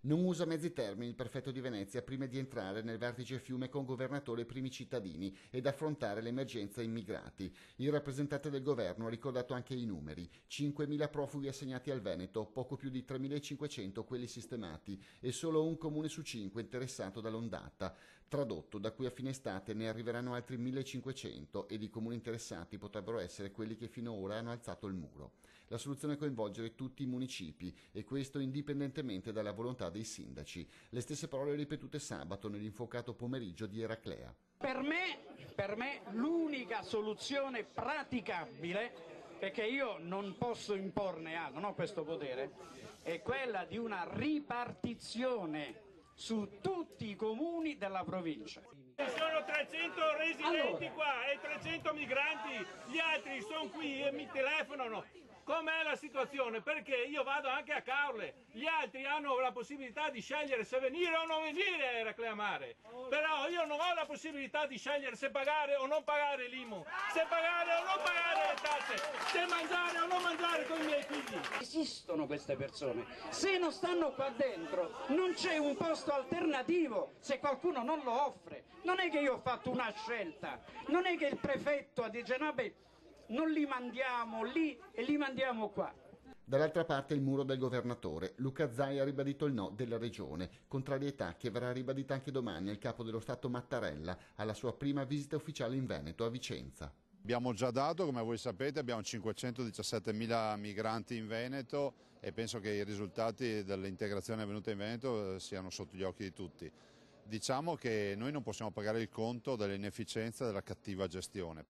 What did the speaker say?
Non usa mezzi termini il prefetto di Venezia prima di entrare nel vertice fiume con governatore e primi cittadini ed affrontare l'emergenza immigrati. Il rappresentante del governo ha ricordato anche i numeri: 5.000 profughi assegnati al Veneto, poco più di 3.500 quelli sistemati e solo un comune su 5 interessato dall'ondata. Tradotto, da qui a fine estate ne arriveranno altri 1.500 ed i comuni interessati potrebbero essere quelli che finora hanno alzato il muro. La soluzione è coinvolgere tutti i municipi e questo indipendentemente dalla volontà dei sindaci. Le stesse parole ripetute sabato nell'infuocato pomeriggio di Eraclea. Per me l'unica soluzione praticabile, perché io non posso imporne altro, non ho questo potere, è quella di una ripartizione su tutti i comuni della provincia. Ci sono 300 residenti qua e 300 migranti, gli altri sono qui e mi telefonano. Com'è la situazione? Perché io vado anche a Caorle, gli altri hanno la possibilità di scegliere se venire o non venire a Eraclea Mare, però io non ho la possibilità di scegliere se pagare o non pagare l'IMU, se pagare o non pagare le tasse, se mangiare o non mangiare con i miei figli. Esistono queste persone, se non stanno qua dentro non c'è un posto alternativo se qualcuno non lo offre. Non è che io ho fatto una scelta, non è che il prefetto dice no beh, non li mandiamo lì e li mandiamo qua. Dall'altra parte il muro del governatore. Luca Zai ha ribadito il no della regione, contrarietà che verrà ribadita anche domani al capo dello Stato Mattarella alla sua prima visita ufficiale in Veneto, a Vicenza. Abbiamo già dato, come voi sapete, abbiamo 517.000 migranti in Veneto e penso che i risultati dell'integrazione avvenuta in Veneto siano sotto gli occhi di tutti. Diciamo che noi non possiamo pagare il conto dell'inefficienza e della cattiva gestione.